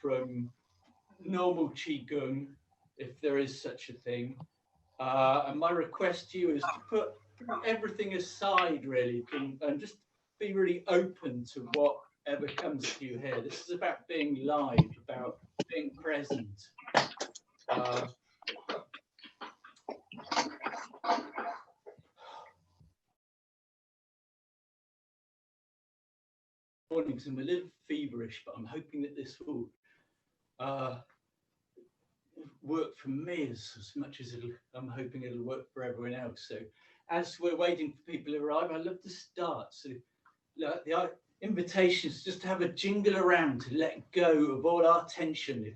from normal Qigong, if there is such a thing. And my request to you is to put everything aside, really, and just be really open to whatever comes to you here. This is about being live, about being present. Mornings, I'm a little feverish, but I'm hoping that this will work for me as much as I'm hoping it'll work for everyone else. So as we're waiting for people to arrive, I'd love to start. So the invitation is just to have a jingle around, to let go of all our tension.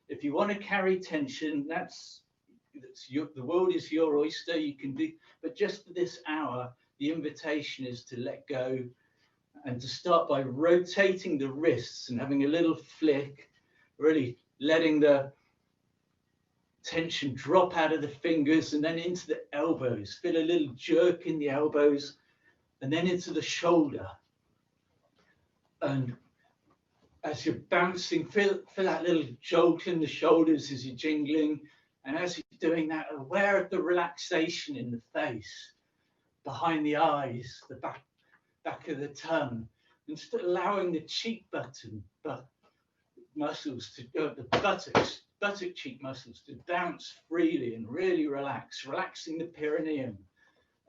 If you want to carry tension, the world is your oyster. You can do, but just for this hour, the invitation is to let go and to start by rotating the wrists and having a little flick, really letting the tension drop out of the fingers and then into the elbows. Feel a little jerk in the elbows and then into the shoulder. And as you're bouncing, feel that little jolt in the shoulders as you're jingling. And as you're doing that, aware of the relaxation in the face, behind the eyes, the back of the tongue, and just allowing the cheek button muscles to go, the buttock cheek muscles to bounce freely and really relaxing the perineum.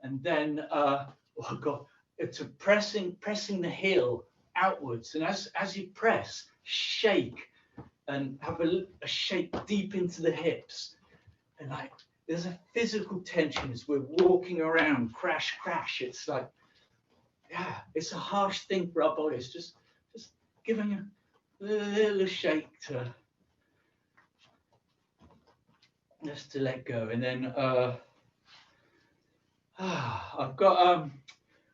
And then, to pressing the heel outwards. And as you press, shake and have a shake deep into the hips. And like, there's a physical tension as we're walking around, crash. It's like, yeah, it's a harsh thing for our bodies. Just giving a little shake just to let go. And then I've got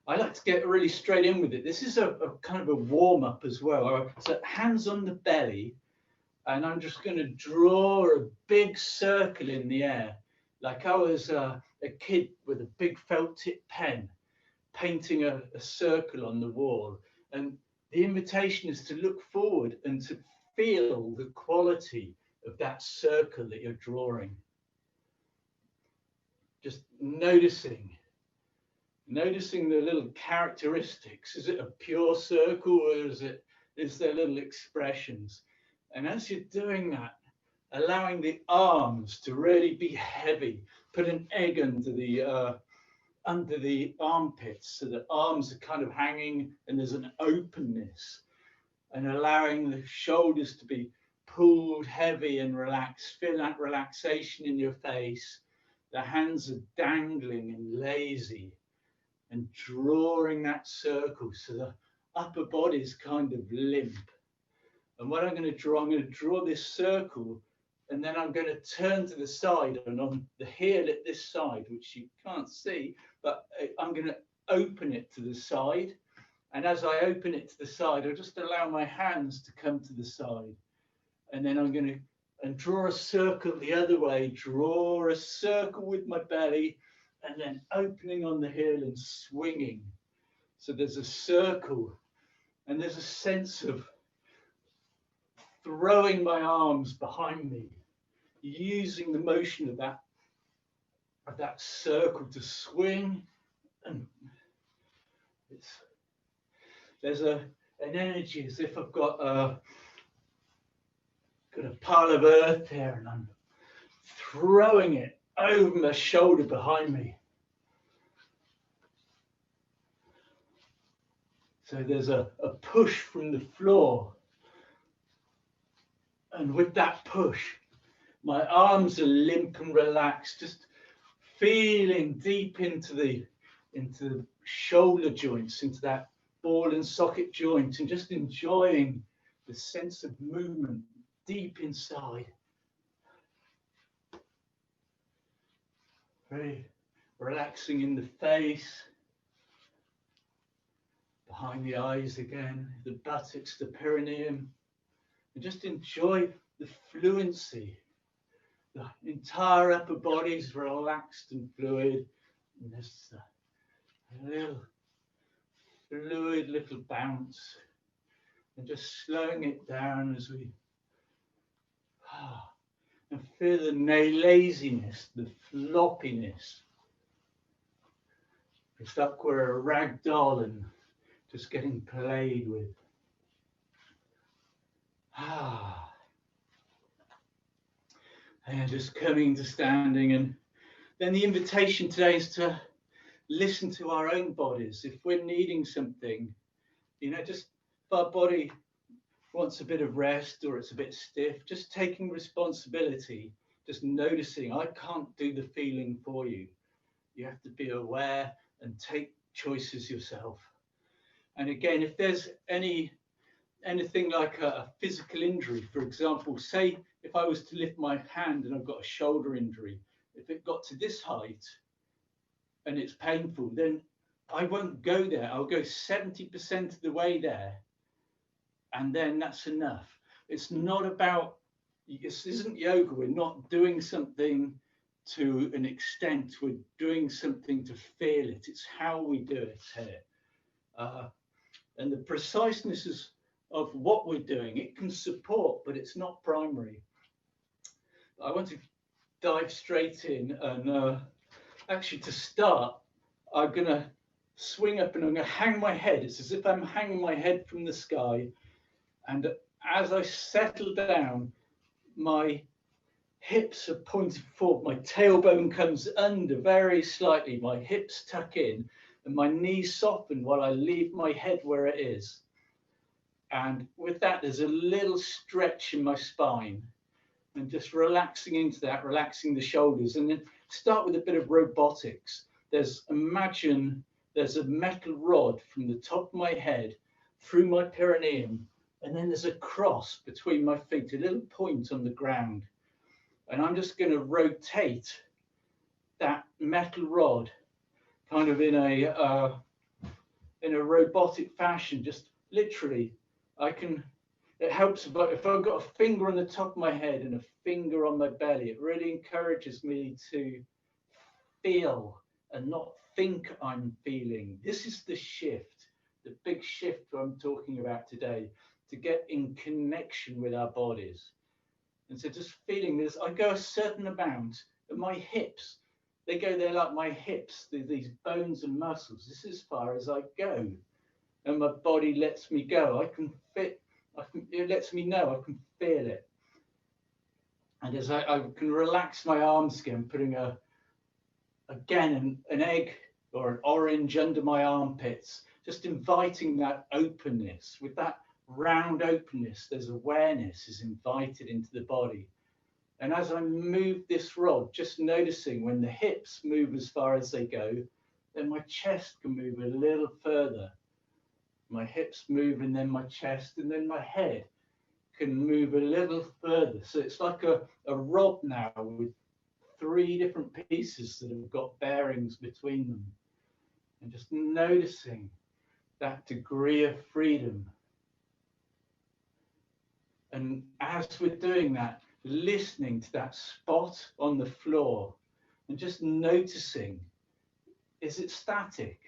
I like to get really straight in with it. This is a kind of a warm-up as well. So hands on the belly, and I'm just going to draw a big circle in the air, like I was a kid with a big felt tip pen, painting a circle on the wall. And the invitation is to look forward and to feel the quality of that circle that you're drawing. Just noticing the little characteristics. Is it a pure circle, or is there little expressions? And as you're doing that, allowing the arms to really be heavy, put an egg under the armpits, so the arms are kind of hanging and there's an openness, and allowing the shoulders to be pulled heavy and relaxed. Feel that relaxation in your face. The hands are dangling and lazy, and drawing that circle so the upper body is kind of limp. And what I'm going to draw this circle, and then I'm going to turn to the side, and on the heel at this side, which you can't see, but I'm going to open it to the side. And as I open it to the side, I'll just allow my hands to come to the side. And then I'm going to draw a circle the other way, draw a circle with my belly, and then opening on the heel and swinging. So there's a circle, and there's a sense of throwing my arms behind me, using the motion of that circle to swing. And there's an energy as if I've got a pile of earth here, and I'm throwing it over my shoulder behind me. So there's a push from the floor. And with that push, my arms are limp and relaxed, just feeling deep into the shoulder joints, into that ball and socket joint, and just enjoying the sense of movement deep inside. Very relaxing in the face, behind the eyes again, the buttocks, the perineum, and just enjoy the fluency. The entire upper body is relaxed and fluid, and there's a little fluid little bounce, and just slowing it down as we And feel the laziness, the floppiness. It's like we're a rag doll and just getting played with. And just coming to standing. And then the invitation today is to listen to our own bodies. If we're needing something, just if our body wants a bit of rest or it's a bit stiff, just taking responsibility, just noticing, I can't do the feeling for you. You have to be aware and take choices yourself. And again, if there's anything like a physical injury, for example, say if I was to lift my hand and I've got a shoulder injury, if it got to this height and it's painful, then I won't go there. I'll go 70% of the way there, and then that's enough. It's not about, this isn't yoga. We're not doing something to an extent. We're doing something to feel it. It's how we do it here. And the preciseness of what we're doing, it can support, but it's not primary. I want to dive straight in, and actually to start, I'm going to swing up and I'm going to hang my head. It's as if I'm hanging my head from the sky. And as I settle down, my hips are pointed forward, my tailbone comes under very slightly, my hips tuck in, and my knees soften while I leave my head where it is. And with that, there's a little stretch in my spine, and just relaxing into that, relaxing the shoulders. And then start with a bit of robotics. Imagine there's a metal rod from the top of my head through my perineum, and then there's a cross between my feet, a little point on the ground. And I'm just going to rotate that metal rod kind of in a robotic fashion, just literally. It helps if I've got a finger on the top of my head and a finger on my belly. It really encourages me to feel and not think I'm feeling. This is the shift, the big shift I'm talking about today, to get in connection with our bodies. And so just feeling this, I go a certain amount, and my hips, they go there like my hips, these bones and muscles. This is as far as I go. And my body lets me go. It lets me know I can feel it. And as I can relax my arms again, putting an egg or an orange under my armpits, just inviting that openness. With that round openness, there's awareness is invited into the body. And as I move this rod, just noticing when the hips move as far as they go, then my chest can move a little further. My hips move, and then my chest, and then my head can move a little further. So it's like a rod now with 3 different pieces that have got bearings between them. And just noticing that degree of freedom. And as we're doing that, listening to that spot on the floor and just noticing, is it static?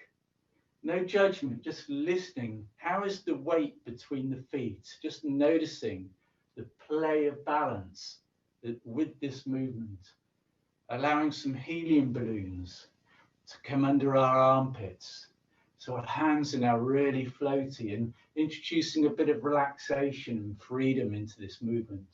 No judgment, just listening. How is the weight between the feet? Just noticing the play of balance with this movement. Allowing some helium balloons to come under our armpits. So our hands are now really floaty, and introducing a bit of relaxation and freedom into this movement.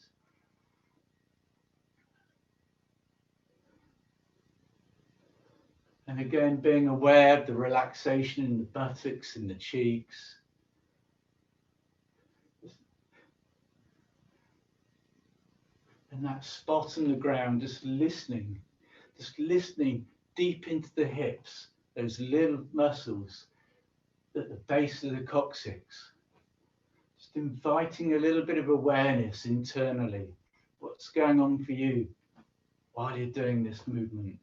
And again, being aware of the relaxation in the buttocks and the cheeks. And that spot on the ground, just listening deep into the hips, those little muscles at the base of the coccyx. Just inviting a little bit of awareness internally. What's going on for you while you're doing this movement?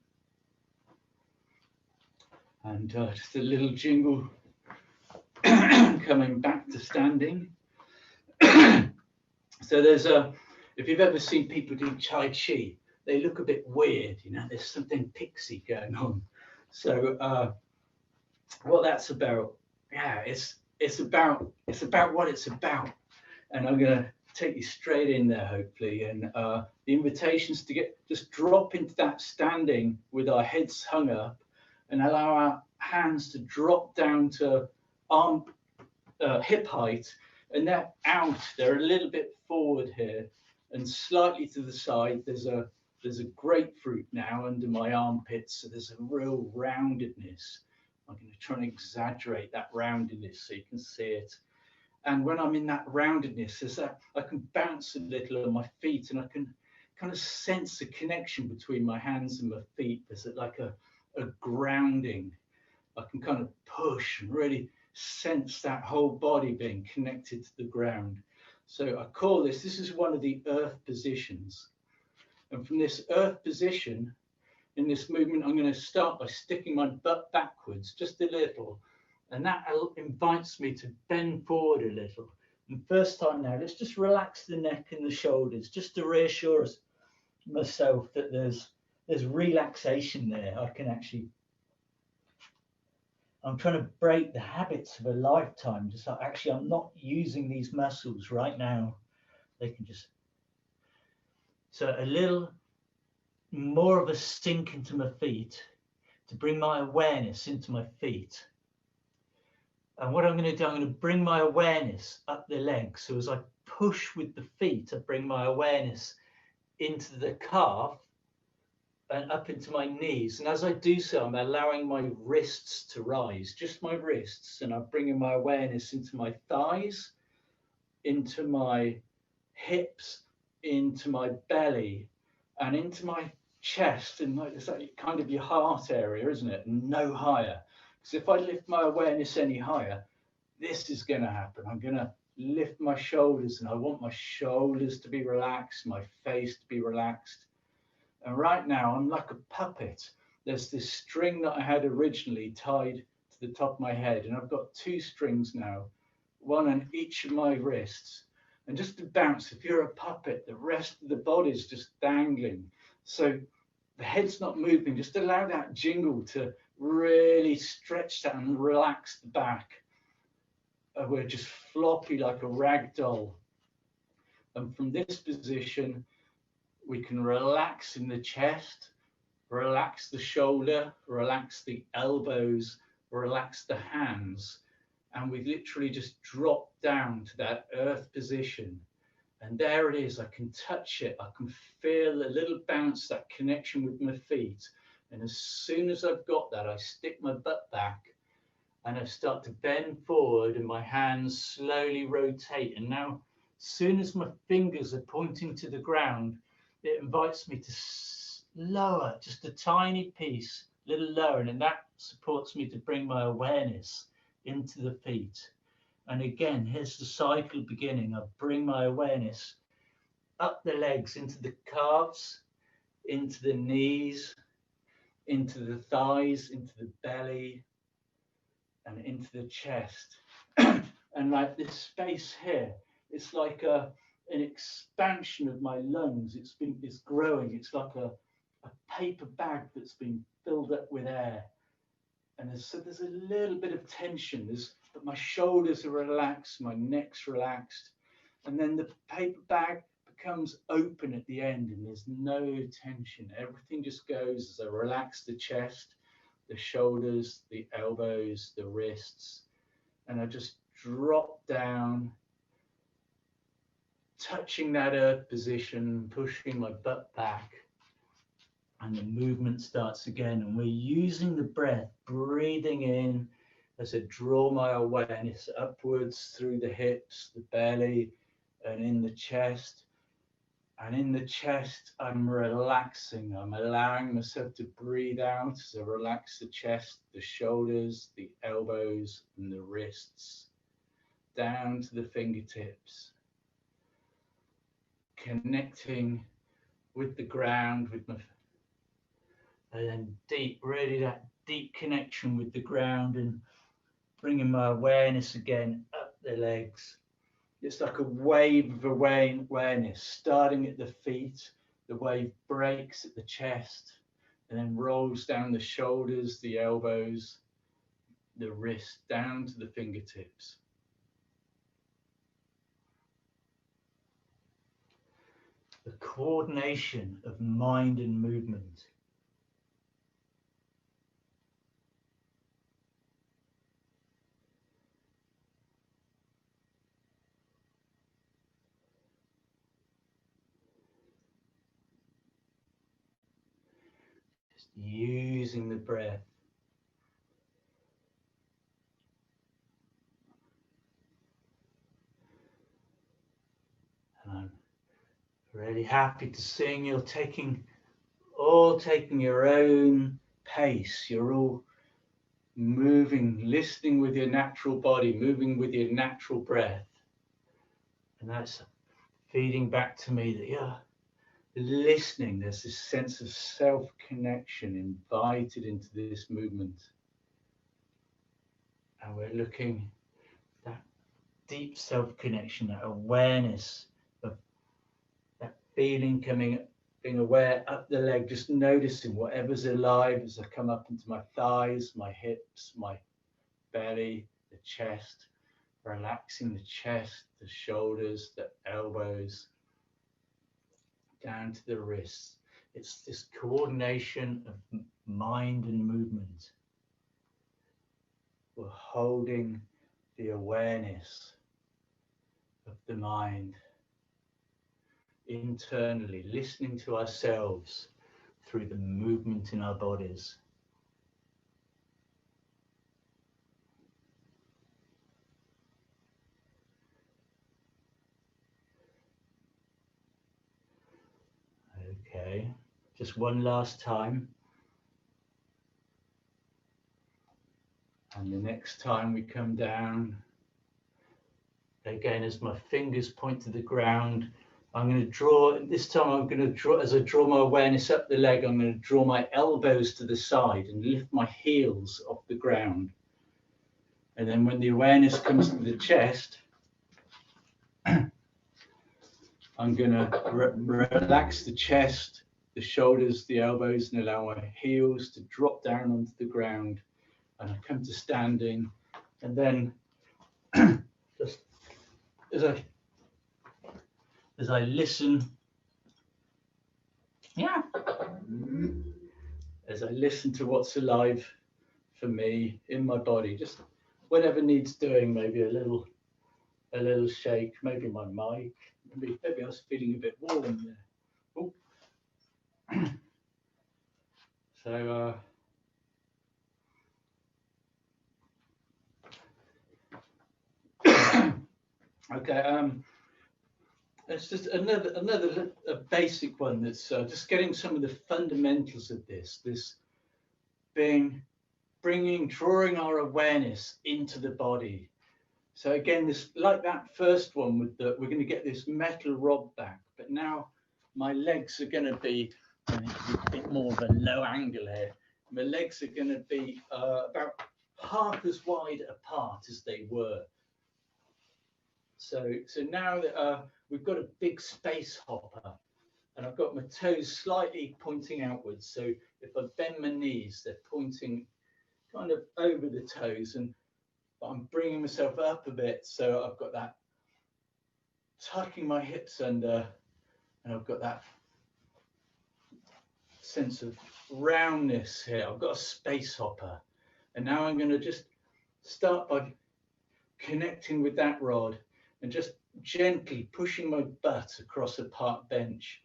And just a little jingle coming back to standing. So there's if you've ever seen people do Tai Chi, they look a bit weird, there's something pixie going on. So what that's about, it's about what it's about. And I'm going to take you straight in there, hopefully. And the invitations to just drop into that standing with our heads hung up and allow our hands to drop down to hip height, and they're out. They're a little bit forward here and slightly to the side. There's a grapefruit now under my armpits, so there's a real roundedness. I'm going to try and exaggerate that roundedness so you can see it. And when I'm in that roundedness, there's that I can bounce a little on my feet, and I can kind of sense the connection between my hands and my feet. There's like a grounding. I can kind of push and really sense that whole body being connected to the ground. So I call this is one of the earth positions. And from this earth position, in this movement, I'm going to start by sticking my butt backwards just a little. And that invites me to bend forward a little. And first time now, let's just relax the neck and the shoulders, just to reassure myself that there's relaxation there. I'm trying to break the habits of a lifetime. Just like, actually, I'm not using these muscles right now. They can just, so a little more of a sink into my feet to bring my awareness into my feet. And what I'm going to do, I'm going to bring my awareness up the legs. So as I push with the feet, I bring my awareness into the calf and up into my knees. And as I do so, I'm allowing my wrists to rise, just my wrists. And I'm bringing my awareness into my thighs, into my hips, into my belly, and into my chest. And it's like kind of your heart area, isn't it? And no higher. Because if I lift my awareness any higher, this is going to happen. I'm going to lift my shoulders, and I want my shoulders to be relaxed, my face to be relaxed. And right now, I'm like a puppet. There's this string that I had originally tied to the top of my head, and I've got two strings now, one on each of my wrists. And just to bounce, if you're a puppet, the rest of the body's just dangling. So the head's not moving. Just allow that jingle to really stretch that and relax the back. We're just floppy like a rag doll. And from this position, we can relax in the chest, relax the shoulder, relax the elbows, relax the hands. And we literally just drop down to that earth position. And there it is. I can touch it. I can feel a little bounce, that connection with my feet. And as soon as I've got that, I stick my butt back and I start to bend forward, and my hands slowly rotate. And now, as soon as my fingers are pointing to the ground, it invites me to lower just a tiny piece, a little lower. And that supports me to bring my awareness into the feet. And again, here's the cycle beginning. I bring my awareness up the legs, into the calves, into the knees, into the thighs, into the belly, and into the chest. And like this space here, it's like an expansion of my lungs. It's growing. It's like a paper bag that's been filled up with air. And there's a little bit of tension. But my shoulders are relaxed, my neck's relaxed. And then the paper bag becomes open at the end, and there's no tension. Everything just goes as I relax the chest, the shoulders, the elbows, the wrists. And I just drop down, touching that earth position, pushing my butt back. And the movement starts again. And we're using the breath, breathing in as I draw my awareness upwards through the hips, the belly, and in the chest. And in the chest, I'm relaxing. I'm allowing myself to breathe out as I relax the chest, the shoulders, the elbows, and the wrists, down to the fingertips. Connecting with the ground, and then deep, really that deep connection with the ground, and bringing my awareness again up the legs. It's like a wave of awareness, starting at the feet. The wave breaks at the chest and then rolls down the shoulders, the elbows, the wrist, down to the fingertips. coordination of mind and movement. Just using the breath. And I'm really happy to see you're taking your own pace. You're all moving, listening with your natural body, moving with your natural breath. And that's feeding back to me that you're listening. There's this sense of self-connection invited into this movement. And we're looking at that deep self-connection, that awareness of that feeling coming, being aware up the leg, just noticing whatever's alive as I come up into my thighs, my hips, my belly, the chest, relaxing the chest, the shoulders, the elbows, down to the wrists. It's this coordination of mind and movement. We're holding the awareness of the mind internally, listening to ourselves through the movement in our bodies. Okay, just one last time. And the next time we come down, again, as my fingers point to the ground, I'm going to draw, this time I'm going to draw, as I draw my awareness up the leg, I'm going to draw my elbows to the side and lift my heels off the ground. And then when the awareness comes to the chest, I'm going to relax the chest, the shoulders, the elbows, and allow my heels to drop down onto the ground. And I come to standing, and then just as I listen, as I listen to what's alive for me in my body, just whatever needs doing, maybe a little shake, maybe my mic, maybe I was feeling a bit warm there. Oh. So okay, it's just another basic one that's just getting some of the fundamentals of this drawing our awareness into the body. So again, this, like that first one with we're going to get this metal rod back, but now my legs are going to be a bit more of a low angle here. My legs are going to be about half as wide apart as they were. So now that we've got a big space hopper, and I've got my toes slightly pointing outwards. So if I bend my knees, they're pointing kind of over the toes, but I'm bringing myself up a bit. So I've got that tucking my hips under, and I've got that sense of roundness here. I've got a space hopper. And now I'm going to just start by connecting with that rod and just gently pushing my butt across a park bench.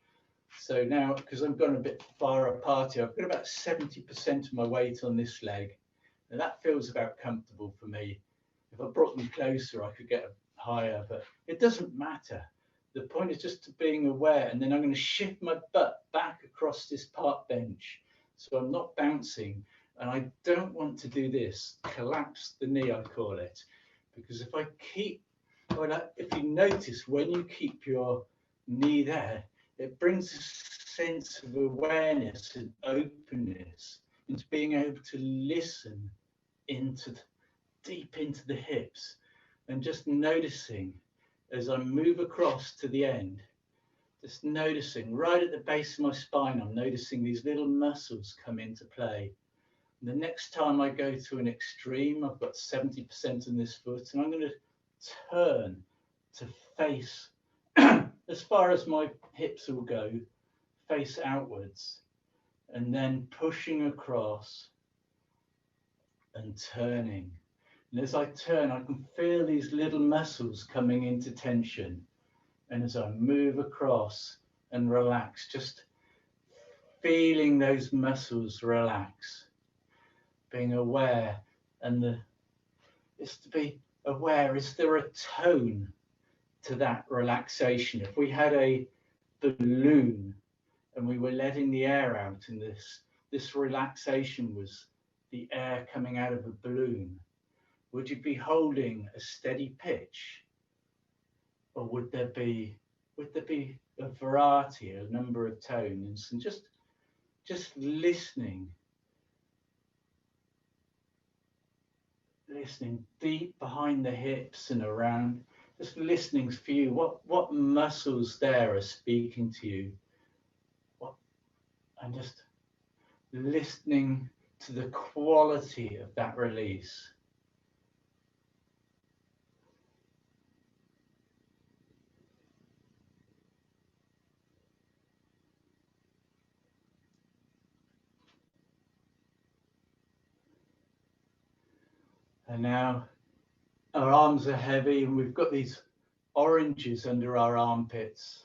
So now, because I've gone a bit far apart here, I've got about 70% of my weight on this leg. And that feels about comfortable for me. If I brought them closer, I could get higher, but it doesn't matter. The point is just to being aware, and then I'm going to shift my butt back across this park bench. So I'm not bouncing, and I don't want to do this, collapse the knee, I call it. Because if you notice, when you keep your knee there, it brings a sense of awareness and openness into being able to listen deep into the hips, and just noticing as I move across to the end, just noticing right at the base of my spine, I'm noticing these little muscles come into play. And the next time I go to an extreme, I've got 70% in this foot, and I'm going to turn to face as far as my hips will go, face outwards, and then pushing across and turning. And as I turn, I can feel these little muscles coming into tension. And as I move across and relax, just feeling those muscles relax, being aware. And is to be aware, is there a tone to that relaxation? If we had a balloon and we were letting the air out, and this relaxation was the air coming out of a balloon, would you be holding a steady pitch, or would there be a variety, a number of tones? And just listening deep behind the hips and around, just listening for you, what muscles there are speaking to you, and just listening to the quality of that release. And now our arms are heavy and we've got these oranges under our armpits.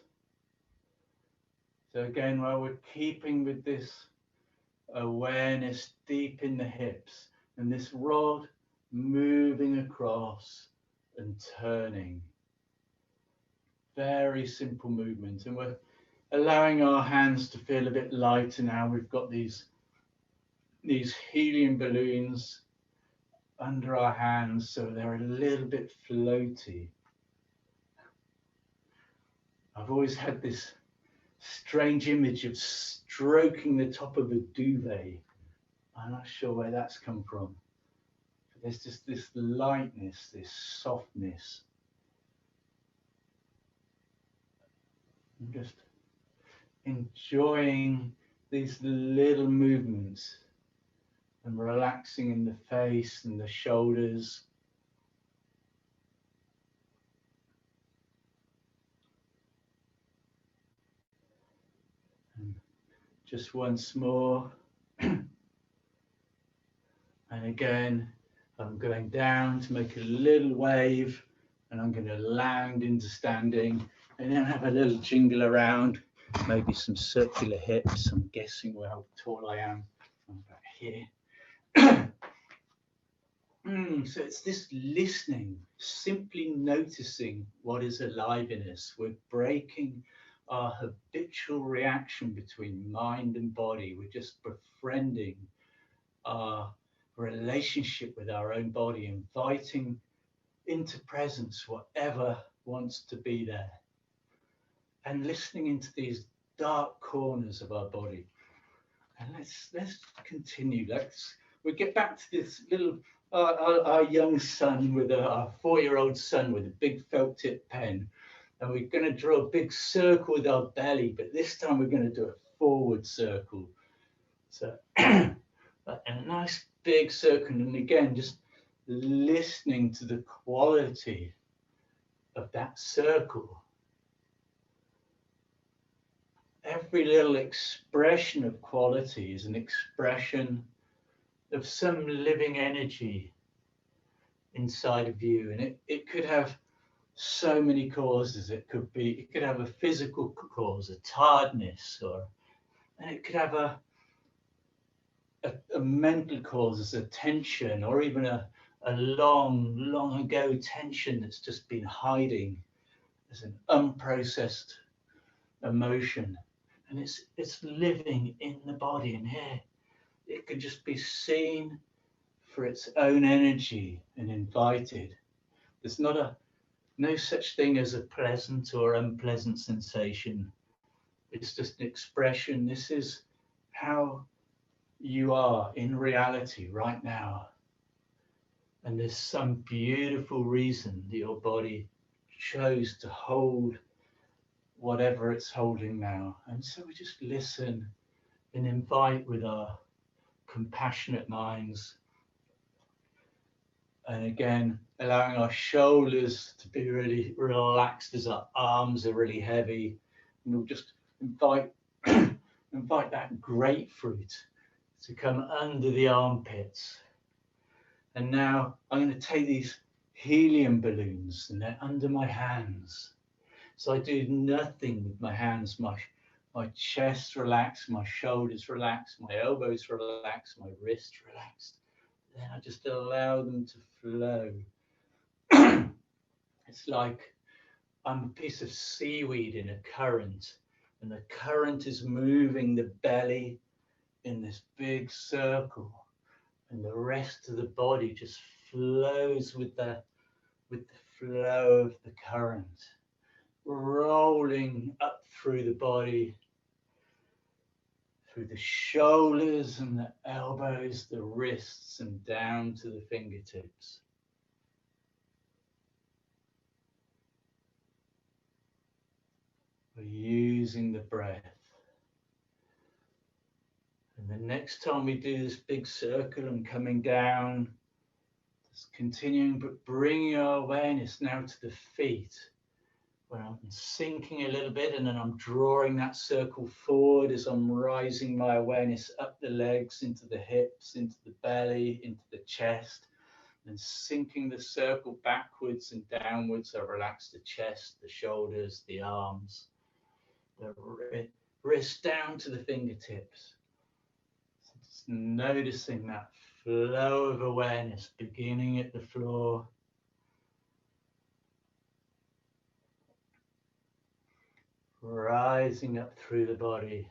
So again, while we're keeping with this awareness deep in the hips and this rod moving across and turning. Very simple movement. And we're allowing our hands to feel a bit lighter now. We've got these helium balloons under our hands, so they're a little bit floaty. I've always had this strange image of stroking the top of a duvet. I'm not sure where that's come from. But there's just this lightness, this softness. I'm just enjoying these little movements and relaxing in the face and the shoulders. And just once more. And again, I'm going down to make a little wave, and I'm going to land into standing, and then have a little jingle around, maybe some circular hips. I'm guessing how tall I am. I'm about here. So it's this listening, simply noticing what is alive in us. We're breaking our habitual reaction between mind and body. We're just befriending our relationship with our own body, inviting into presence whatever wants to be there, and listening into these dark corners of our body. And let's continue. We get back to this little our young son with our 4-year-old son with a big felt tip pen, and we're going to draw a big circle with our belly, but this time we're going to do a forward circle. So a nice big circle, and again just listening to the quality of that circle. Every little expression of quality is an expression of some living energy inside of you, and it could have so many causes. It could have a physical cause, a tiredness, and it could have a mental cause as a tension, or even a long ago tension that's just been hiding as an unprocessed emotion, and it's living in the body. And here it could just be seen for its own energy and invited. There's no such thing as a pleasant or unpleasant sensation. It's just an expression. This is how you are in reality right now. And there's some beautiful reason that your body chose to hold whatever it's holding now. And so we just listen and invite with our compassionate minds And again, allowing our shoulders to be really relaxed as our arms are really heavy. And we'll just invite, invite that grapefruit to come under the armpits. And now I'm going to take these helium balloons and they're under my hands. So I do nothing with my hands. My chest relaxed, my shoulders relaxed, my elbows relaxed, my wrists relaxed. Then I just allow them to flow. It's like I'm a piece of seaweed in a current, and the current is moving the belly in this big circle, and the rest of the body just flows with the flow of the current, rolling up through the body, through the shoulders and the elbows, the wrists, and down to the fingertips. We're using the breath. And the next time we do this big circle and coming down, just continuing, but bringing our awareness now to the feet, where I'm sinking a little bit and then I'm drawing that circle forward as I'm rising my awareness up the legs, into the hips, into the belly, into the chest, and sinking the circle backwards and downwards. So relax the chest, the shoulders, the arms, the wrist down to the fingertips. So just noticing that flow of awareness beginning at the floor, rising up through the body,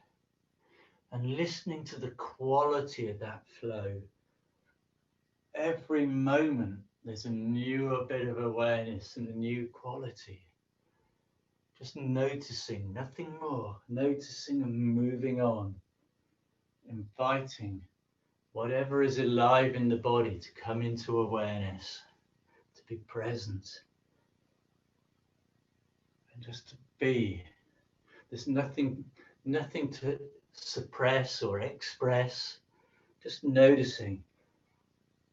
and listening to the quality of that flow. Every moment there's a newer bit of awareness and a new quality. Just noticing, nothing more, noticing and moving on, inviting whatever is alive in the body to come into awareness, to be present, and just to be. There's nothing to suppress or express, just noticing.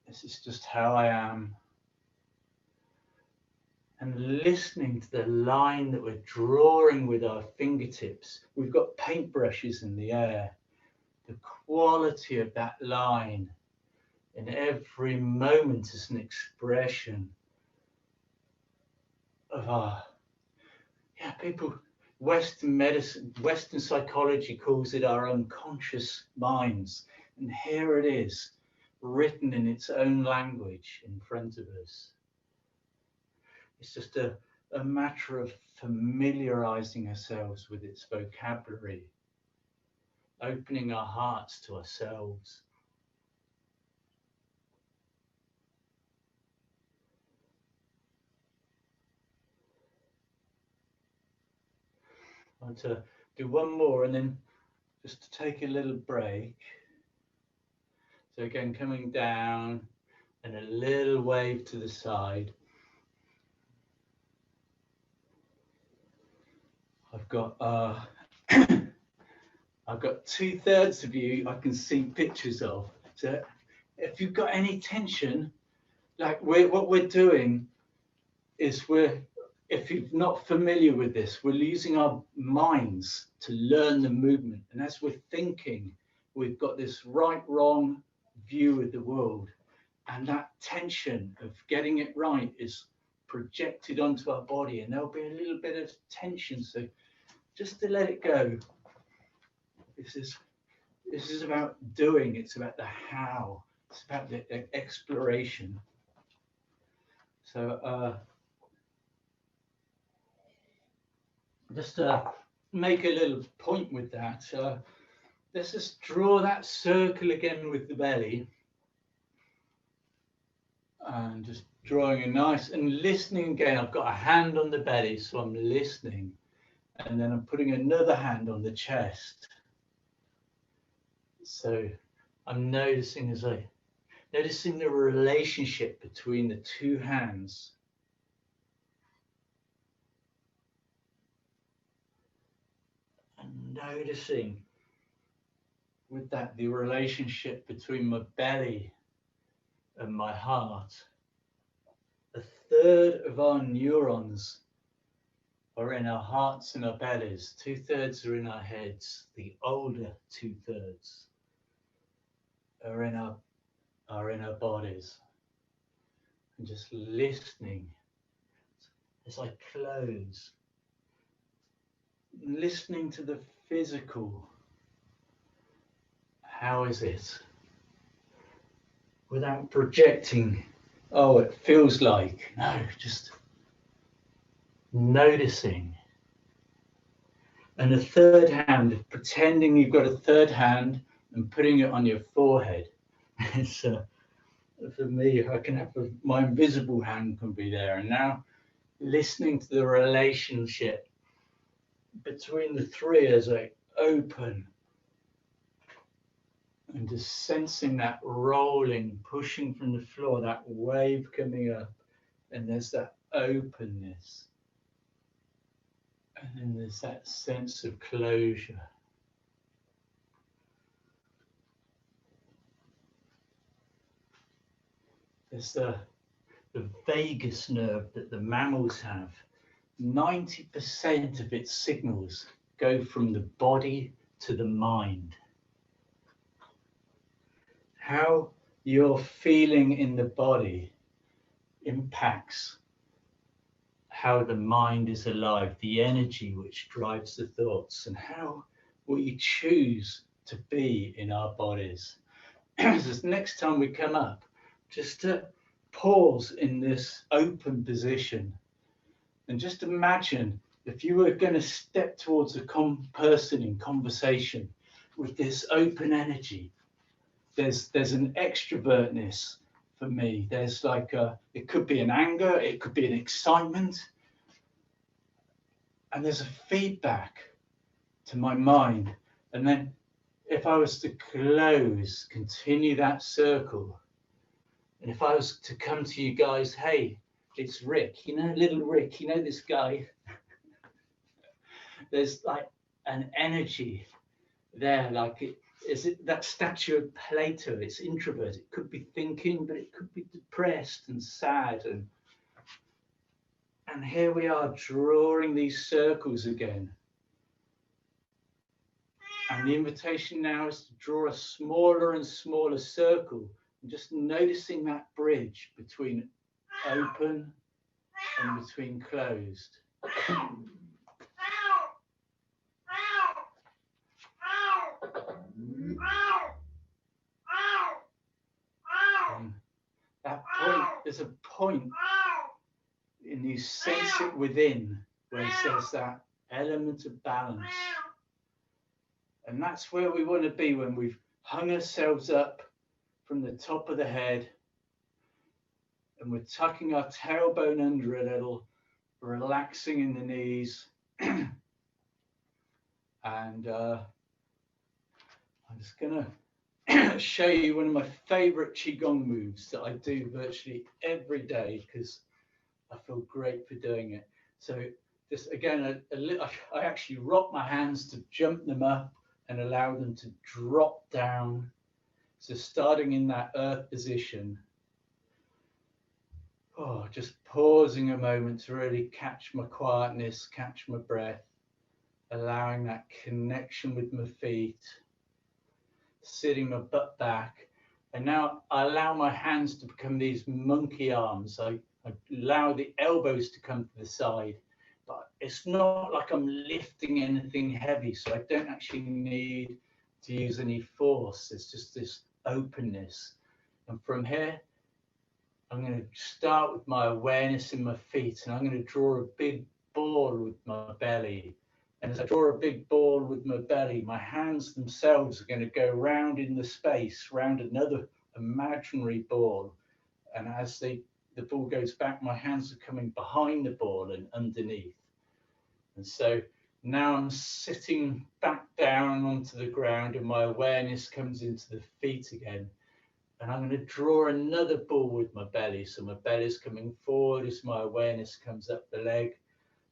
This is just how I am. And listening to the line that we're drawing with our fingertips. We've got paintbrushes in the air. The quality of that line in every moment is an expression of our, people, Western medicine, Western psychology calls it our unconscious minds. And here it is, written in its own language in front of us. It's just a matter of familiarizing ourselves with its vocabulary, opening our hearts to ourselves. I want to do one more and then just to take a little break. So again, coming down and a little wave to the side. I've got I've got 2/3 of you I can see pictures of. So if you've got any tension, like what we're doing is if you're not familiar with this, we're using our minds to learn the movement. And as we're thinking, we've got this right, wrong view of the world. And that tension of getting it right is projected onto our body. And there'll be a little bit of tension. So just to let it go. This is about doing. It's about the how. It's about the exploration. So just to make a little point with that, let's just draw that circle again with the belly. And just drawing a nice, and listening again. I've got a hand on the belly, so I'm listening. And then I'm putting another hand on the chest. So I'm noticing the relationship between the two hands. And noticing with that the relationship between my belly and my heart. 1/3 of our neurons are in our hearts and our bellies. 2/3 are in our heads. The older 2/3 are in our bodies. And just listening as I close, listening to the physical. How is it? Without projecting, oh, it feels like. No, just noticing. And a third hand, pretending you've got a third hand and putting it on your forehead. It's for me, I can have my invisible hand can be there. And now listening to the relationship between the three as I open and just sensing that rolling, pushing from the floor, that wave coming up, and there's that openness. And then there's that sense of closure. There's the vagus nerve that the mammals have. 90% of its signals go from the body to the mind. How you're feeling in the body impacts how the mind is alive, the energy which drives the thoughts, and how we choose to be in our bodies. So next time we come up, just to pause in this open position and just imagine if you were going to step towards a person in conversation with this open energy. There's an extrovertness for me. There's like it could be an anger, it could be an excitement, and there's a feedback to my mind. And then if I was to close, continue that circle, and if I was to come to you guys, hey, it's Rick, little Rick, this guy. There's like an energy there, like is it that statue of Plato? It's introvert. It could be thinking, but it could be depressed and sad. And here we are drawing these circles again. And the invitation now is to draw a smaller and smaller circle, and just noticing that bridge between open and between closed. That point, there's a point and you sense it within where there's that element of balance. And that's where we want to be when we've hung ourselves up from the top of the head and we're tucking our tailbone under a little, relaxing in the knees. And I'm just going to show you one of my favorite Qigong moves that I do virtually every day because I feel great for doing it. So this again, I actually rock my hands to jump them up and allow them to drop down. So starting in that earth position, just pausing a moment to really catch my quietness, catch my breath, allowing that connection with my feet, sitting my butt back. And now I allow my hands to become these monkey arms. I allow the elbows to come to the side, but it's not like I'm lifting anything heavy, so I don't actually need to use any force. It's just this openness. And from here, I'm going to start with my awareness in my feet, and I'm going to draw a big ball with my belly. And as I draw a big ball with my belly, my hands themselves are going to go round in the space, round another imaginary ball. And as the ball goes back, my hands are coming behind the ball and underneath. And so now I'm sitting back down onto the ground and my awareness comes into the feet again. And I'm going to draw another ball with my belly. So my belly's coming forward as my awareness comes up the leg.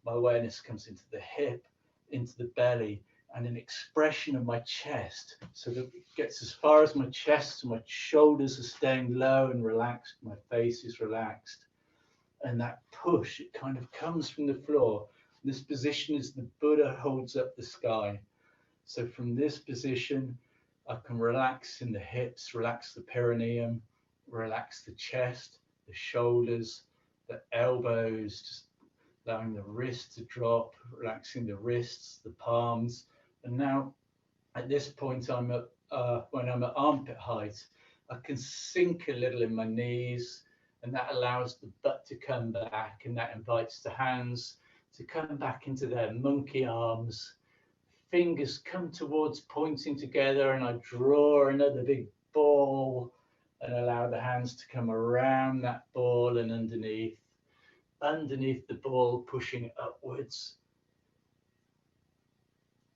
My awareness comes into the hip, into the belly, and an expression of my chest. So that it gets as far as my chest, so my shoulders are staying low and relaxed. My face is relaxed. and that push, it kind of comes from the floor. This position is the Buddha holds up the sky. So from this position, I can relax in the hips, relax the perineum, relax the chest, the shoulders, the elbows, just allowing the wrists to drop, relaxing the wrists, the palms. And now at this point, when I'm at armpit height, I can sink a little in my knees, and that allows the butt to come back, and that invites the hands to come back into their monkey arms. Fingers come towards pointing together, and I draw another big ball and allow the hands to come around that ball and underneath the ball, pushing upwards,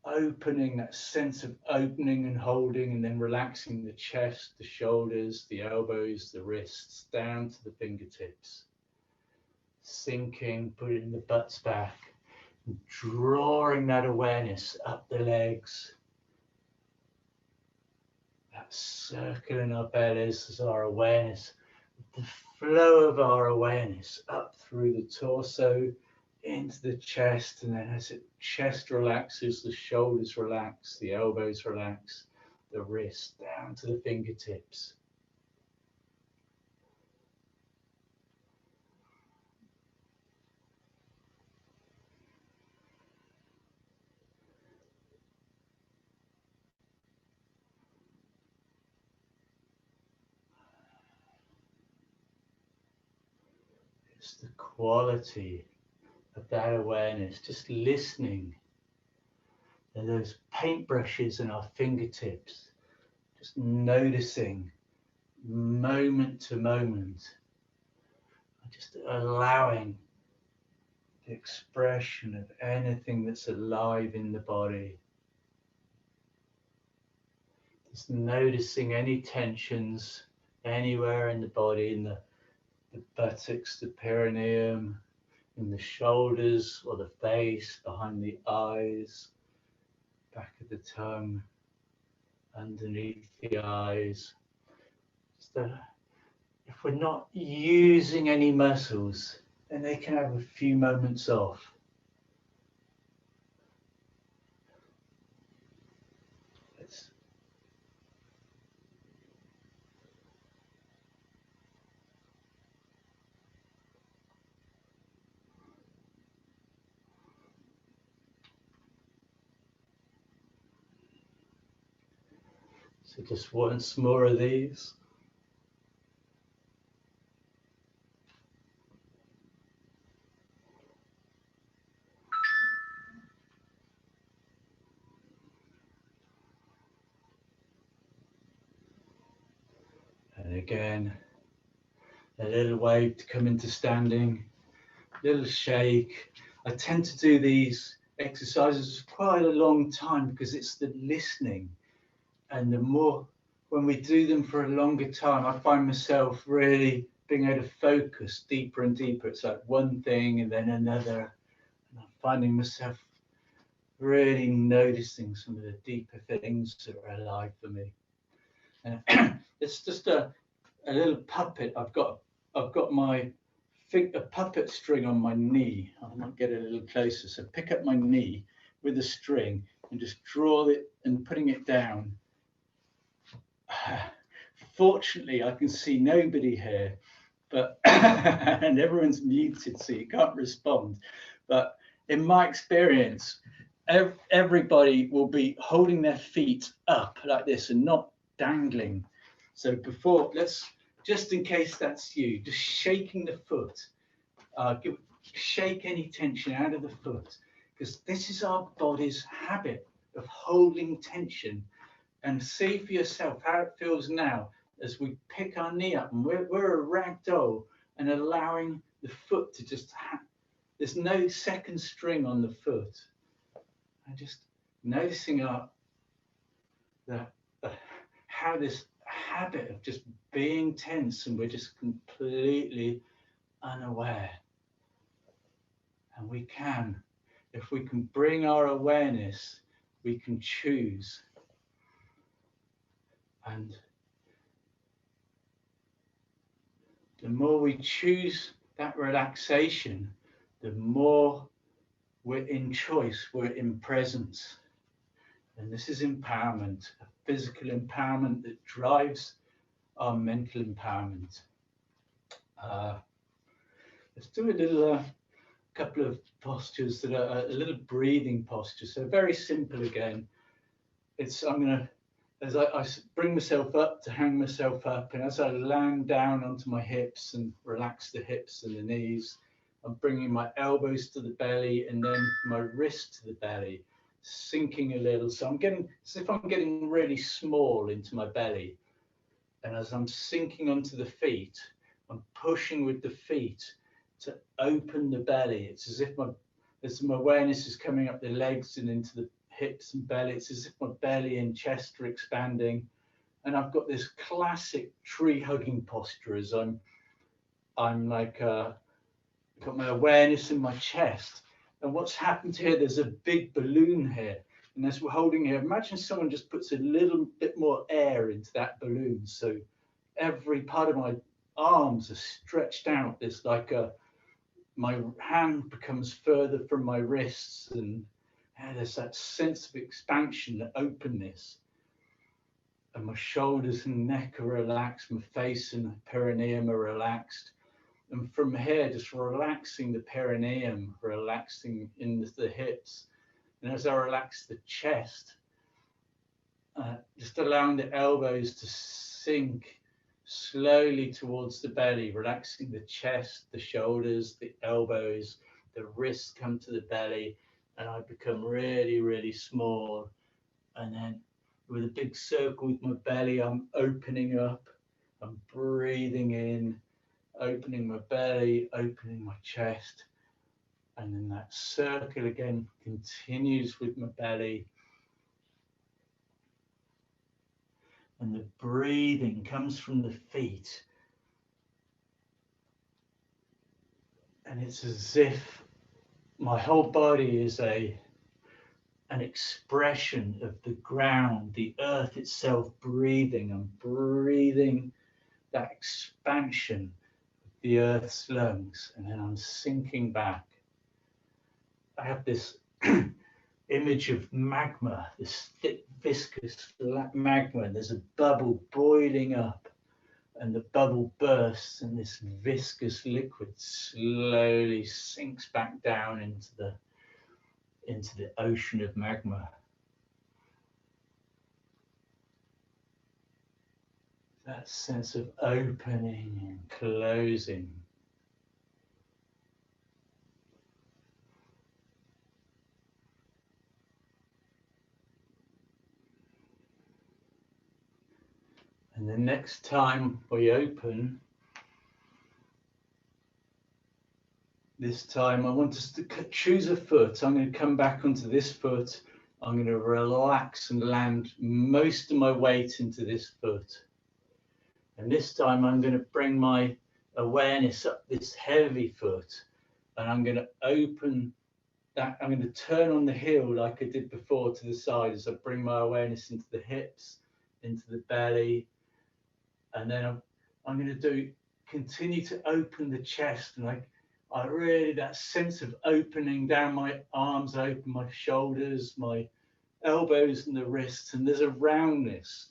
opening, that sense of opening and holding, and then relaxing the chest, the shoulders, the elbows, the wrists, down to the fingertips. Sinking, putting the butts back, and drawing that awareness up the legs. That circle in our bellies is our awareness, the flow of our awareness up through the torso, into the chest, and then as the chest relaxes, the shoulders relax, the elbows relax, the wrists down to the fingertips. It's the quality of that awareness, just listening. And those paintbrushes in our fingertips, just noticing moment to moment, just allowing the expression of anything that's alive in the body. Just noticing any tensions anywhere in the body, in the buttocks, the perineum, in the shoulders or the face, behind the eyes, back of the tongue, underneath the eyes. If we're not using any muscles, then they can have a few moments off. So just once more of these. And again, a little wave to come into standing, little shake. I tend to do these exercises for quite a long time because it's the listening. And the more, when we do them for a longer time, I find myself really being able to focus deeper and deeper. It's like one thing and then another. And I'm finding myself really noticing some of the deeper things that are alive for me. And it's just a little puppet. I've got a puppet string on my knee. I might get a little closer. So pick up my knee with a string and just draw it and putting it down. Fortunately, I can see nobody here, but and everyone's muted, so you can't respond. But in my experience, everybody will be holding their feet up like this and not dangling. So before, let's, just in case that's you, just shaking the foot. Shake any tension out of the foot, because this is our body's habit of holding tension. And see for yourself how it feels now as we pick our knee up and we're a rag doll, and allowing the foot to just, there's no second string on the foot. And just noticing how this habit of just being tense and we're just completely unaware. And we can, if we can bring our awareness, we can choose. And the more we choose that relaxation, the more we're in choice, we're in presence. And this is empowerment, a physical empowerment that drives our mental empowerment. Let's do a little couple of postures that are a little breathing posture. So very simple again. I'm gonna, as I bring myself up to hang myself up, and as I land down onto my hips and relax the hips and the knees, I'm bringing my elbows to the belly and then my wrist to the belly, sinking a little. So I'm getting, as if I'm getting really small into my belly. And as I'm sinking onto the feet, I'm pushing with the feet to open the belly. It's as if as my awareness is coming up the legs and into the hips and belly. It's as if my belly and chest are expanding. And I've got this classic tree hugging posture as I'm like, got my awareness in my chest. And what's happened here, there's a big balloon here. And as we're holding here, imagine someone just puts a little bit more air into that balloon. So every part of my arms are stretched out. There's like my hand becomes further from my wrists, and there's that sense of expansion, openness. And my shoulders and neck are relaxed, my face and perineum are relaxed. And from here, just relaxing the perineum, relaxing in the hips. And as I relax the chest, just allowing the elbows to sink slowly towards the belly, relaxing the chest, the shoulders, the elbows, the wrists come to the belly, and I become really, really small. And then with a big circle with my belly, I'm opening up, I'm breathing in, opening my belly, opening my chest. And then that circle again continues with my belly. And the breathing comes from the feet. And it's as if my whole body is an expression of the ground, the earth itself breathing. I'm breathing that expansion of the earth's lungs, and then I'm sinking back. I have this image of magma, this thick, viscous magma, and there's a bubble boiling up, and the bubble bursts, and this viscous liquid slowly sinks back down into the ocean of magma. That sense of opening and closing. And the next time we open, this time I want us to choose a foot. I'm going to come back onto this foot. I'm going to relax and land most of my weight into this foot. And this time I'm going to bring my awareness up this heavy foot, and I'm going to open that. I'm going to turn on the heel like I did before to the side as I bring my awareness into the hips, into the belly. And then I'm going to continue to open the chest, and I really, that sense of opening down my arms, open my shoulders, my elbows and the wrists, and there's a roundness,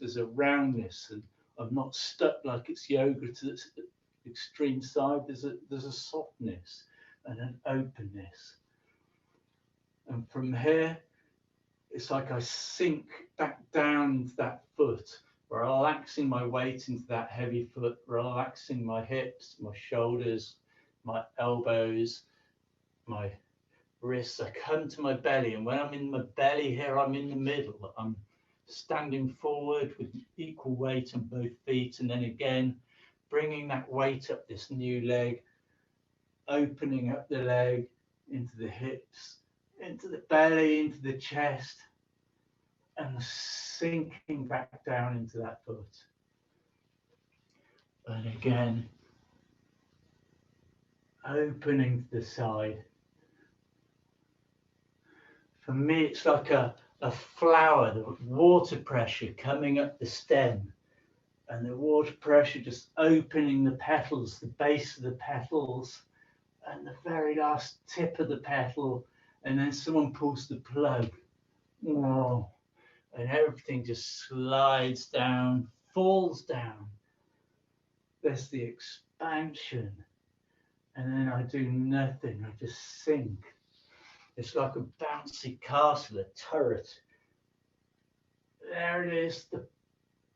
and I'm not stuck like it's yoga to the extreme side. There's a softness and an openness. And from here, it's like I sink back down into that foot, relaxing my weight into that heavy foot, relaxing my hips, my shoulders, my elbows, my wrists. I come to my belly, and when I'm in my belly here, I'm in the middle. I'm standing forward with equal weight on both feet, and then again bringing that weight up this new leg, opening up the leg into the hips, into the belly, into the chest, and sinking back down into that foot. And again opening to the side. For me, it's like a flower, the water pressure coming up the stem, and the water pressure just opening the petals, the base of the petals, and the very last tip of the petal, and then someone pulls the plug. Oh, and everything just slides down, falls down. There's the expansion. And then I do nothing, I just sink. It's like a bouncy castle, a turret. There it is, the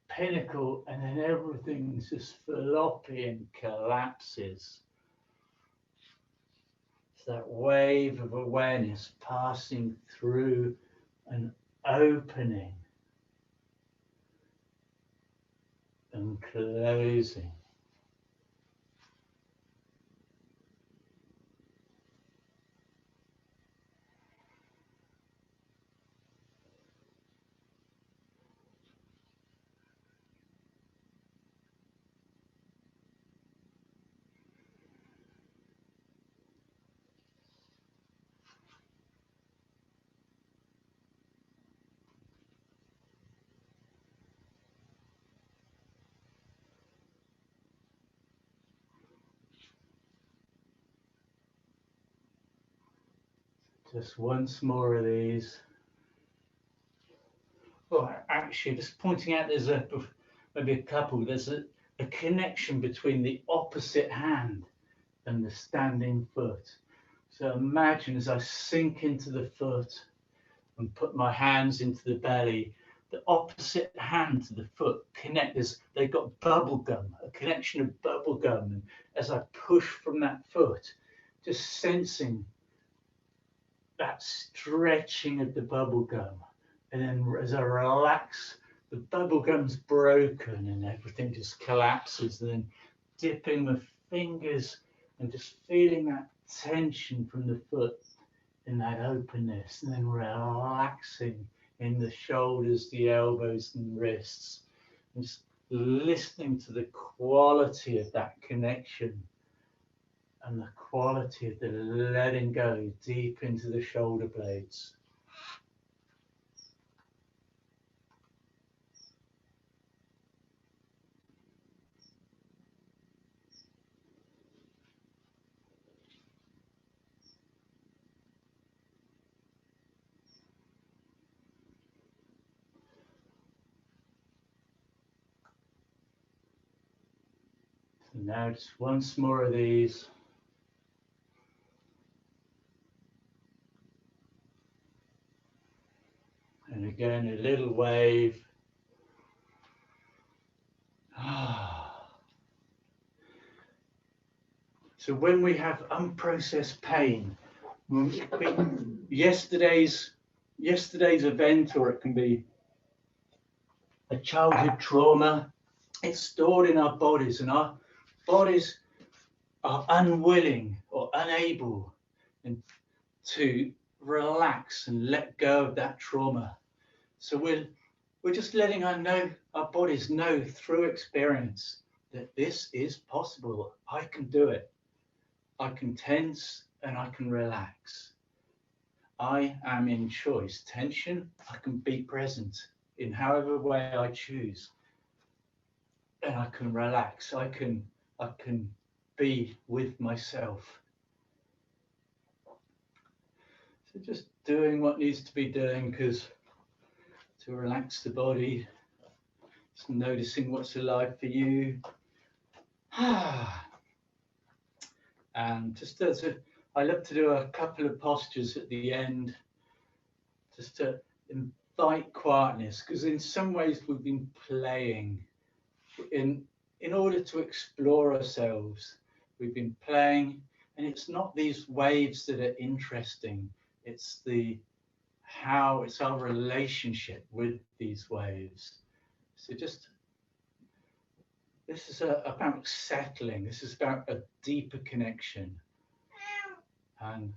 pinnacle, and then everything's just floppy and collapses. It's that wave of awareness passing through and opening and closing. Just once more of these. Oh, actually, just pointing out there's maybe a couple. There's a connection between the opposite hand and the standing foot. So imagine as I sink into the foot and put my hands into the belly, the opposite hand to the foot they've got bubble gum, a connection of bubble gum. And as I push from that foot, just sensing that stretching of the bubble gum. And then as I relax, the bubble gum's broken and everything just collapses. And then dipping my fingers and just feeling that tension from the foot in that openness, and then relaxing in the shoulders, the elbows and wrists, and just listening to the quality of that connection and the quality of the letting go deep into the shoulder blades. So now just once more of these. And again, a little wave. So when we have unprocessed pain, it can be yesterday's event, or it can be a childhood trauma. It's stored in our bodies, and our bodies are unwilling or unable to relax and let go of that trauma. So we're just letting our bodies know through experience that this is possible. I can do it. I can tense and I can relax. I am in choice. Tension, I can be present in however way I choose. And I can relax. I can be with myself. So just doing what needs to be done, because to relax the body, just noticing what's alive for you. And just I love to do a couple of postures at the end, just to invite quietness, because in some ways we've been playing in order to explore ourselves. We've been playing, and it's not these waves that are interesting. It's our relationship with these waves. So this is about settling. This is about a deeper connection. And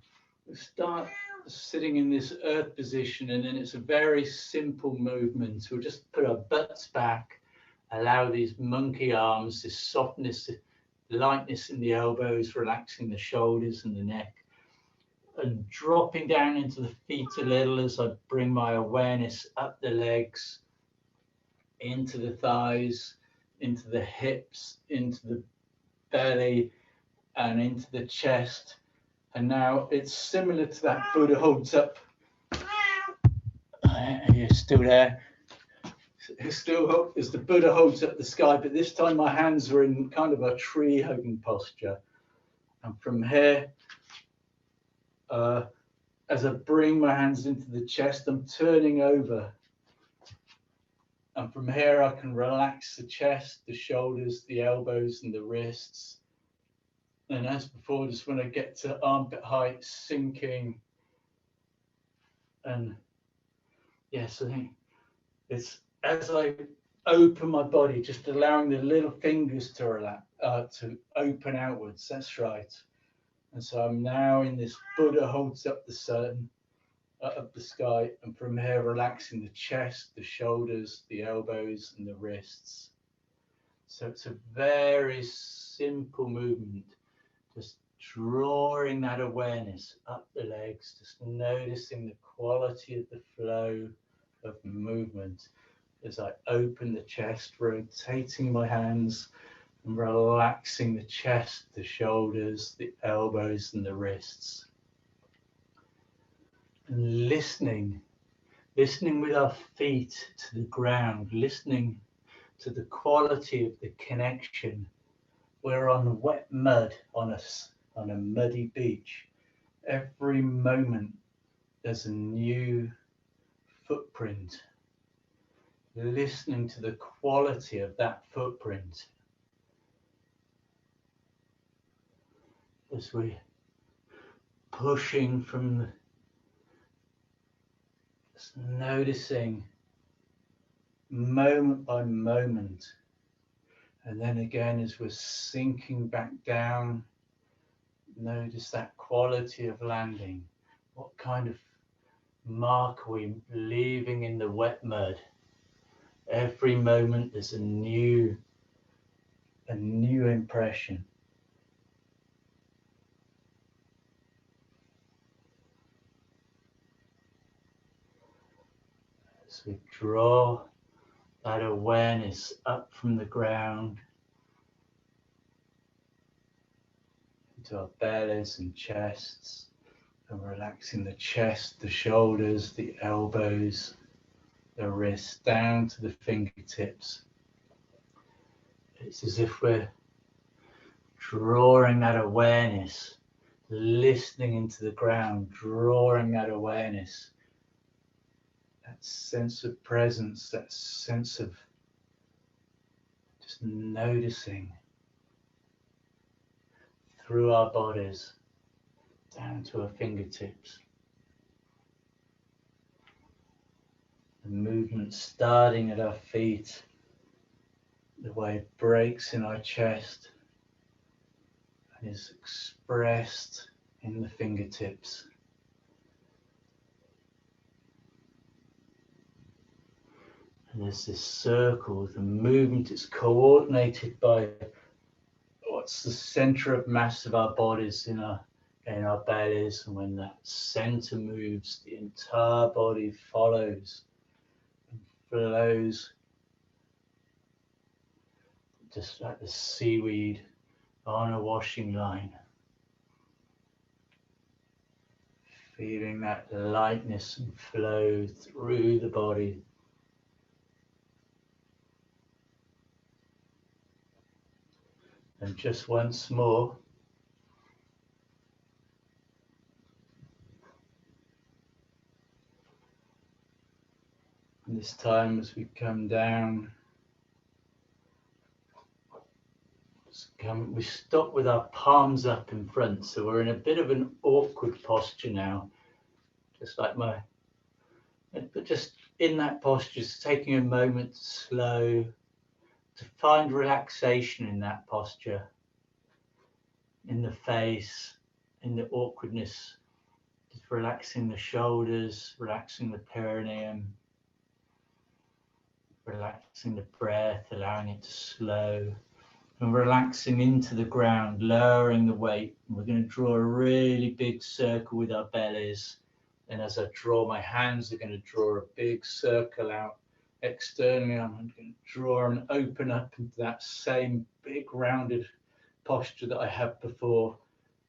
we start sitting in this earth position, and then it's a very simple movement. So we'll just put our butts back, allow these monkey arms, this softness, lightness in the elbows, relaxing the shoulders and the neck, and dropping down into the feet a little as I bring my awareness up the legs, into the thighs, into the hips, into the belly, and into the chest. And now it's similar to that Buddha holds up. You're still there. It's still as the Buddha holds up the sky, but this time my hands are in kind of a tree hugging posture. And from here, as I bring my hands into the chest, I'm turning over. And from here, I can relax the chest, the shoulders, the elbows, and the wrists. And as before, just when I get to armpit height, sinking. And yes, I think it's as I open my body, just allowing the little fingers to relax, to open outwards. That's right. And so I'm now in this Buddha holds up the sun, up the sky, and from here relaxing the chest, the shoulders, the elbows, and the wrists. So it's a very simple movement. Just drawing that awareness up the legs, just noticing the quality of the flow of movement as I open the chest, rotating my hands and relaxing the chest, the shoulders, the elbows, and the wrists. And listening with our feet to the ground, listening to the quality of the connection. We're on wet mud on a muddy beach. Every moment there's a new footprint. Listening to the quality of that footprint as we're pushing from just noticing moment by moment. And then again, as we're sinking back down, notice that quality of landing. What kind of mark are we leaving in the wet mud? Every moment there's a new impression. As we draw that awareness up from the ground into our bellies and chests, and relaxing the chest, the shoulders, the elbows, the wrists down to the fingertips. It's as if we're drawing that awareness, listening into the ground, drawing that awareness, that sense of presence, that sense of just noticing through our bodies down to our fingertips. The movement starting at our feet, the way it breaks in our chest and is expressed in the fingertips. And there's this circle, the movement is coordinated by what's the center of mass of our bodies in our bellies, and when that center moves, the entire body follows and flows, just like the seaweed on a washing line. Feeling that lightness and flow through the body. And just once more, and this time as we come down, we stop with our palms up in front, so we're in a bit of an awkward posture now, just like but just in that posture, just taking a moment to slow, to find relaxation in that posture, in the face, in the awkwardness, just relaxing the shoulders, relaxing the perineum, relaxing the breath, allowing it to slow, and relaxing into the ground, lowering the weight. And we're going to draw a really big circle with our bellies. And as I draw, my hands are going to draw a big circle out externally. I'm going to draw and open up into that same big rounded posture that I had before,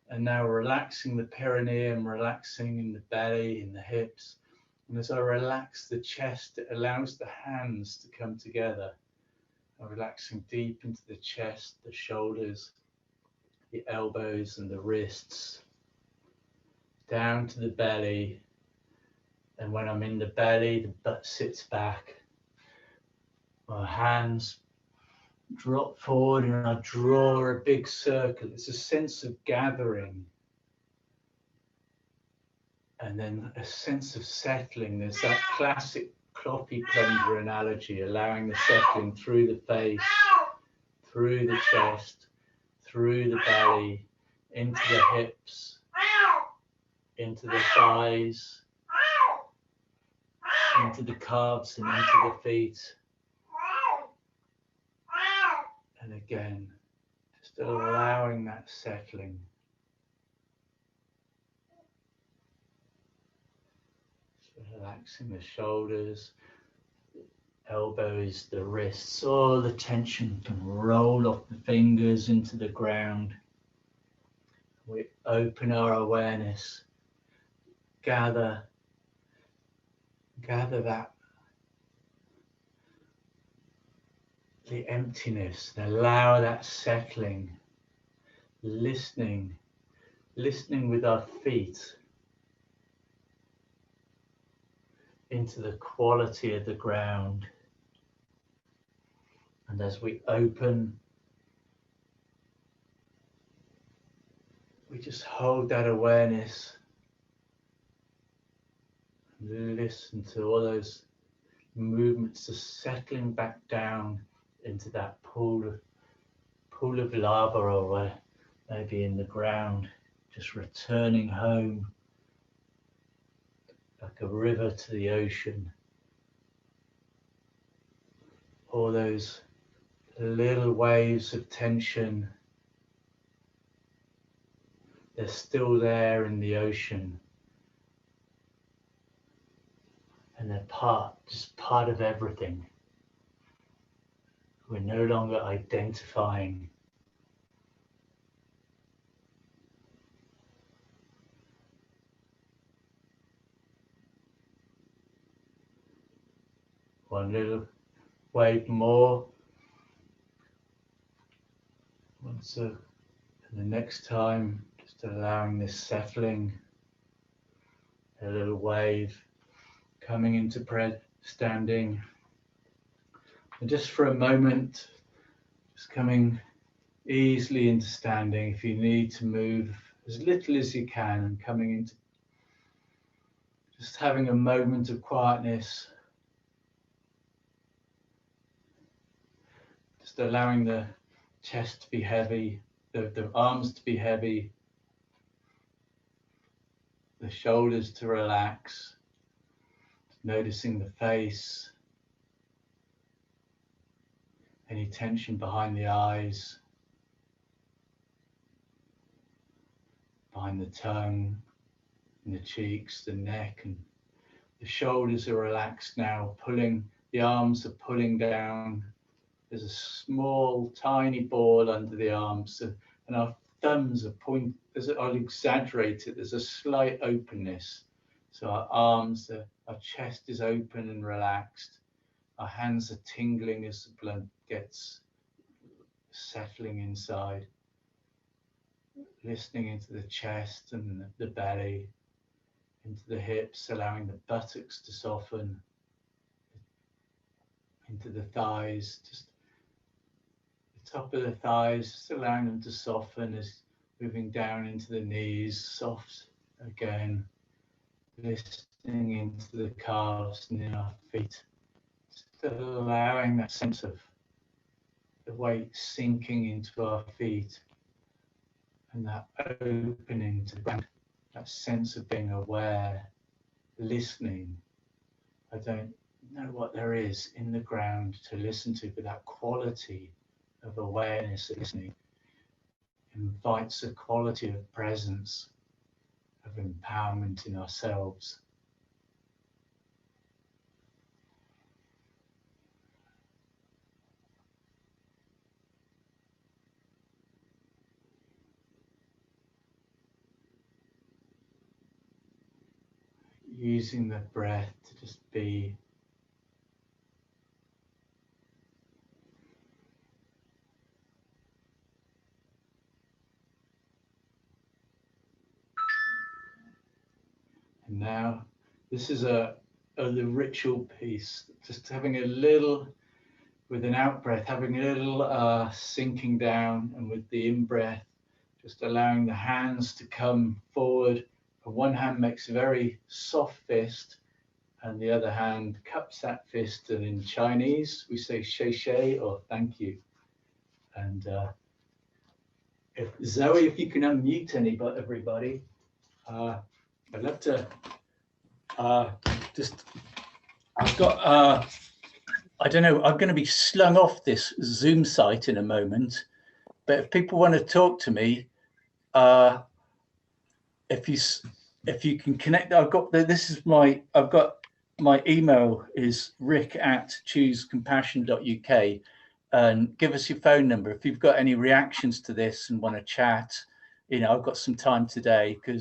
and now relaxing the perineum, relaxing in the belly, in the hips. And as I relax the chest, it allows the hands to come together. I'm relaxing deep into the chest, the shoulders, the elbows and the wrists, down to the belly. And when I'm in the belly, the butt sits back. My hands drop forward and I draw a big circle. It's a sense of gathering. And then a sense of settling. There's that classic cloppy plunger analogy, allowing the settling through the face, through the chest, through the belly, into the hips, into the thighs, into the calves and into the feet. And again, just allowing that settling. Relaxing the shoulders, elbows, the wrists, all the tension can roll off the fingers into the ground. We open our awareness, gather that, the emptiness, and allow that settling, listening with our feet into the quality of the ground. And as we open, we just hold that awareness and listen to all those movements, just settling back down into that pool of lava, or maybe in the ground, just returning home like a river to the ocean. All those little waves of tension, they're still there in the ocean, and they're just part of everything. We're no longer identifying. One little wave more. And the next time, just allowing this settling. A little wave coming into standing. And just for a moment, just coming easily into standing. If you need to move as little as you can, and coming into just having a moment of quietness. Just allowing the chest to be heavy, the arms to be heavy, the shoulders to relax, noticing the face, any tension behind the eyes, behind the tongue, and the cheeks, the neck, and the shoulders are relaxed now, the arms are pulling down. There's a small, tiny ball under the arms, and our thumbs are I'll exaggerate it, there's a slight openness. So our arms, our chest is open and relaxed. Our hands are tingling as the blood gets settling inside. Listening into the chest and the belly, into the hips, allowing the buttocks to soften, into the thighs, just the top of the thighs, just allowing them to soften as moving down into the knees, soft again, listening into the calves and in our feet, just allowing that sense of the weight sinking into our feet and that opening to the ground, that sense of being aware, listening. I don't know what there is in the ground to listen to, but that quality of awareness, of listening, invites a quality of presence, of empowerment in ourselves. using the breath to just be. And now this is the ritual piece, just having a little, with an out breath, having a little sinking down, and with the in breath, just allowing the hands to come forward. And one hand makes a very soft fist, and the other hand cups that fist. And in Chinese, we say "shei shei" or "thank you." And if Zoe, if you can unmute everybody, I'd love to just. I've got. I don't know. I'm going to be slung off this Zoom site in a moment, but if people want to talk to me, if you can connect, I've got my email is rick@choosecompassion.uk, and give us your phone number if you've got any reactions to this and want to chat. I've got some time today because